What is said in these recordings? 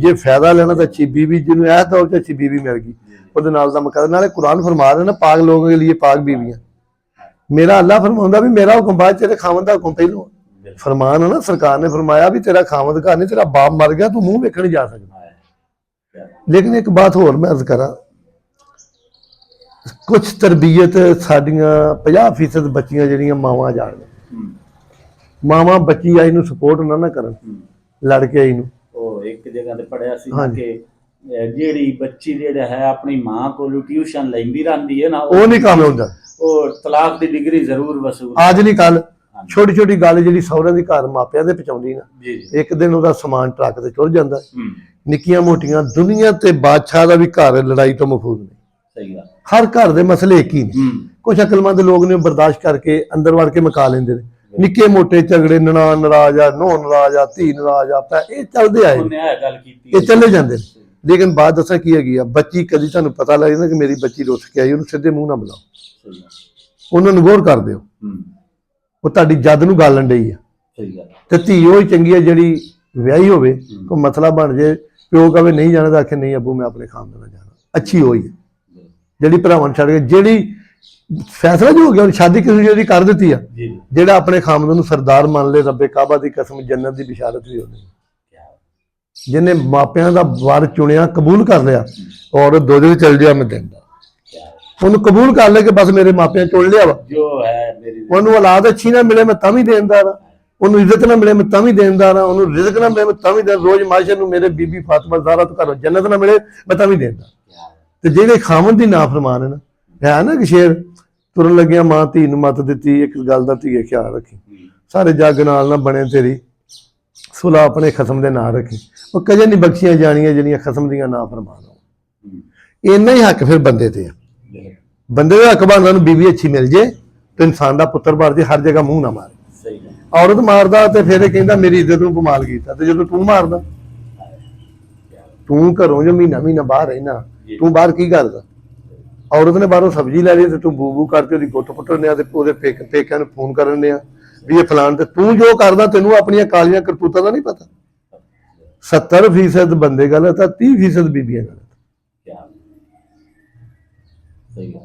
जे फायदा लेना तो अच्छी बीवी जिन्हें ऐ तौर पर अच्छी बीवी मिल गई ਉਹਦੇ ਨਾਲ ਦਾ ਮਕਸਦ ਨਾਲੇ कुरान फरमा रहे ना पाक लोगों के लिए पाक बीवियां मेरा अल्लाह फरमाउंदा भी मेरा हुक्म बाद तेरे खावंद दा हुक्म पहलो फरमान है ना सरकार ने फरमाया भी तेरा खावंद घर नहीं तेरा बाप मर गया तू मुंह वेखण जा सकदा। लेकिन एक बात होर मैं अर्ज करा कुछ तरबीयत साडियां 50% बच्चियां जिहड़ियां मावां जाण मावां बच्ची आई नूं सपोर्ट ना करन लड़ के आई नूं एक जगह ते पढ़िया सी कि ਜਿਹੜੀ ਬੱਚੀ ਜਿਹੜਾ ਹੈ ਆਪਣੀ ਮਾਂ ਕੋਲੋਂ ਟਿਊਸ਼ਨ ਲੈਂਦੀ ਰਹਿੰਦੀ ਹੈ ਨਾ ਉਹ ਨਹੀਂ ਕੰਮ ਹੁੰਦਾ ਉਹ ਤਲਾਕ ਦੀ ਡਿਗਰੀ ਜ਼ਰੂਰ ਵਸੂਲ ਅੱਜ ਨਹੀਂ ਕੱਲ ਛੋਟੀ ਛੋਟੀ ਗੱਲ ਜਿਹੜੀ ਸਹੁਰਿਆਂ ਦੀ ਘਰ ਮਾਪਿਆਂ ਦੇ ਪਹੁੰਚਾਉਂਦੀ ਨਾ ਇੱਕ ਦਿਨ ਉਹਦਾ ਸਮਾਨ ਟਰੱਕ ਤੇ ਚੁੱਲ ਜਾਂਦਾ ਨਿੱਕੀਆਂ ਮੋਟੀਆਂ ਦੁਨੀਆ ਤੇ ਬਾਦਸ਼ਾਹ ਦਾ ਵੀ ਘਰ ਲੜਾਈ ਤੋਂ ਮਹਿਫੂਜ਼ ਨਹੀਂ ਸਹੀ ਗੱਲ ਹਰ ਘਰ ਦੇ ਮਸਲੇ ਇੱਕ ਹੀ ਨੇ ਕੁਝ ਅਕਲਮੰਦ ਲੋਕ ਨੇ ਬਰਦਾਸ਼ਤ ਕਰਕੇ ਅੰਦਰ ਵੜ ਕੇ ਮੁਕਾ ਲੈਂਦੇ ਨੇ निक्के मोटे झगड़े ननान नाराज आ नौ नाराज आ धी नाराज आ ये चलते आए ये चले जाते लेकिन बात दसा की है बच्ची कभी तुहानू पता लग जाता कि मेरी बच्ची रुस के आई उन्होंने सीधे मुंह ना बुलाओ उन्होंने गौर कर दो वो तुहाडी जद नूं गालन डई है ते धी ओही चंगी है जिहड़ी विआही होवे कोई मसला बन जाए प्यो कहे नहीं जाना तो आखे नहीं अबू मैं अपने खानदान जाना अच्छी होई है जिहड़ी भरावां छड्ड के जिहड़ी फैसला जो हो गया शादी किसी जी कर दी है जेड़ा अपने खामद नूं सरदार मान ले रब्बे काबा की कसम जन्नत की बिशारत भी होनी जिन्हें मापियां दा वार चुनिया कबूल कर लिया और दो दिन चल जाए मैं देंदा उन्होंने कबूल कर ले कि बस मेरे मापियां चुन लिया वा उन्होंने औलाद अच्छी ना मिले मैं तां भी देनदार उन्होंने इज्जत ना मिले मैं तां भी देनदार उन्होंने रिज़्क ना मिले मैं तां भी दे रोज माशर नूं मेरे बीबी फातिमा ज़हरा तो घरों जन्नत ना मिले मैं तां भी देनदार ते जेड़े खामद दी नाफरमान है ना कि शेर तुरन लगिया मां धी नूं मत दित्ती एक गल दा धीए ख्याल रखी सारे जग नाल ना बने तेरी सुलह अपने खसम दे नां रखी वो कजे नहीं बख्शियां जानियां जिहड़ियां खसम दियां ना फरमान हो इन्ना ही हक फिर बंदे ते है बंदे दा हक बनदा नूं बीवी अच्छी मिल जे तो इंसान दा पुत्तर भर जे हर जगह मुंह ना मारे औरत मारदा ते फिर कहंदा मेरी इज्जत नूं बमाल कीता ते जदों तूं मारदा तूं घरों जो महीना महीना बाहर रहना तूं बाहर की करदा औरत ने बाहरों सब्जी लै ली तो तू बू बू करके गुट पुट्टने पेकिया फोन करने भी ये फलान ते तू जो करदा तेनू अपनी कालियां करतूतां दा नहीं पता 70% बंदे गलत है 30% बीबियां गलत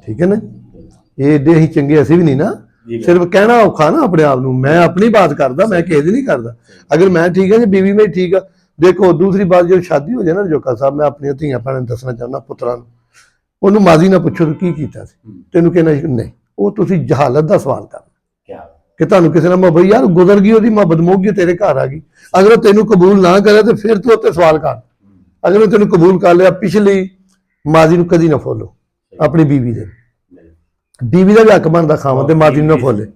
ठीक है ना ये एडे ही चंगे असी भी नहीं ना सिर्फ कहना औखा ना अपने आप नूं मैं अपनी बात करदा मैं किसी दी नहीं करदा अगर मैं ठीक है जी बीवी मेरी ठीक है देखो दूसरी बात जो शादी हो जाए ना जोका साहब मैं अपनी धीआं भैणां दसना चाहना पुत्रां ਉਹਨੂੰ ਮਾਜ਼ੀ ਨਾ ਪੁੱਛੋ ਕੀ ਕੀਤਾ ਸੀ ਤੈਨੂੰ ਕਹਿਣਾ ਨਹੀਂ ਉਹ ਤੁਸੀਂ ਜਹਾਲਤ ਦਾ ਸਵਾਲ ਕਰਨਾ ਕਿ ਤੁਹਾਨੂੰ ਕਿਸੇ ਨਾਲ ਮੁਹੱਬਤ ਯਾਰ ਗੁਜ਼ਰ ਗਈ ਉਹਦੀ ਮੁਹੱਬਤ ਮੁੱਕ ਗਈ ਤੇਰੇ ਘਰ ਆ ਗਈ ਅਗਰ ਉਹ ਤੈਨੂੰ ਕਬੂਲ ਨਾ ਕਰੇ ਤੇ ਫਿਰ ਤੂੰ ਉੱਤੇ ਸਵਾਲ ਕਰ ਅਗਰ ਉਹ ਤੈਨੂੰ ਕਬੂਲ ਕਰ ਲਿਆ ਪਿਛਲੀ ਮਾਜ਼ੀ ਨੂੰ ਕਦੀ ਨਾ ਫੋਲੋ ਆਪਣੀ ਬੀਵੀ ਦਾ ਵੀ ਹੱਕ ਬਣਦਾ ਖਾਵਾਂ ਤੇ ਮਾਜ਼ੀ ਨੂੰ ਨਾ ਫੋਲੇ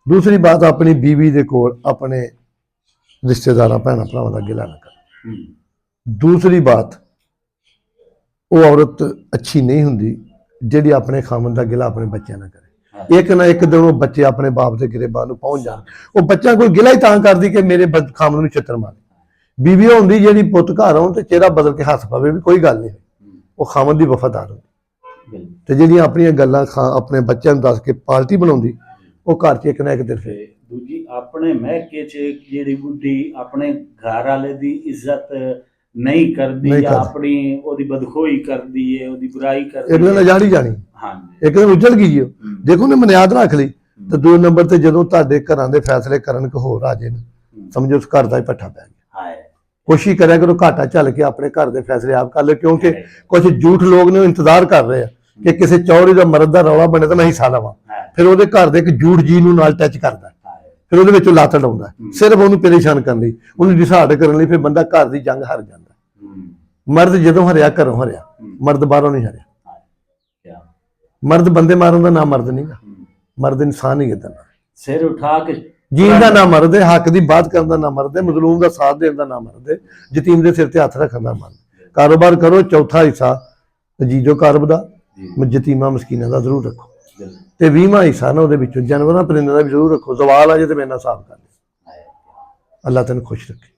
ਦੂਸਰੀ ਬਾਤ ਆਪਣੀ ਬੀਵੀ ਦੇ ਕੋਲ ਆਪਣੇ ਰਿਸ਼ਤੇਦਾਰਾਂ ਭੈਣਾਂ ਭਰਾਵਾਂ ਦਾ ਗਿਲਾ ਨਾ ਕਰ ਦੂਸਰੀ ਬਾਤ वो औरत अच्छी नहीं होंगी जिहड़ी अपने खामन का गिला अपने बच्चों ना करे एक ना एक दिन वो बच्चे अपने बाप के गिरेबान पहुंच जान वो बच्चा कोई गिला ही तां करदी कि मेरे खामन नूं छित्तर मारे बीवी होंदी जिहड़ी पुत घर आउण ते चेहरा बदल के हस पवे भी कोई गल नहीं वो खामन दी वफादार होंदी ते जिहड़ियां अपनियां गल्लां अपने बच्चों नूं दस के पार्टी बनाउंदी वो घर च एक ना एक दिन फिर दूजी अपने महके च जिहड़ी बुढ़ी अपने घर वाले दी इज्जत नहीं करदी या अपनी ओदी बदखोई करदी है ओदी बुराई करदी है एक दिन जानी जानी हां एक दिन उजड़ गई देखो ने बुनियाद रख ली तो दो नंबर ते जदों तुहाडे घरां दे फैसले करन को होर आ जाए समझो उस घर दा ही पट्ठा पै गया हां कोशिश करें करो घाटा झल के अपने घर दे फैसले आप कर लो क्योंकि कुछ झूठ लोग ने इंतजार कर रहे हैं कि किसी चौरी दा मर्द दा रौला बने तो मैं हिस्सा लवां फिर ओदे घर दे एक झूठ जी नूं नाल टच करदा फिर ओदे विचों लात डाउंदा सिर्फ ओनू परेशान करन लई ओनू डिसाइड करन लई फिर बंदा घर दी जंग हार जांदा मर्द जदों हरिया घरों हरिया मर्द बाहरों नहीं हरिया मर्द बंदे मारन दा नाम मर्द नहीं मर्द इंसान ही है सिर उठा के जीन का नाम मर्द है हक की बात करने का नाम मर्द है मजलूम का साथ देने का नाम मर्द है यतीम के सिर ते हथ रखने का मर्द कारोबार करो चौथा हिस्सा अजीजो कारब का यतीमा मस्कीना का जरूर रखो ते 20वां हिस्सा ना वो जानवरों परिंदों का भी जरूर रखो जवाल आ जाए तो मेरे नाल हिसाब कर ले अल्लाह तेन खुश रखे।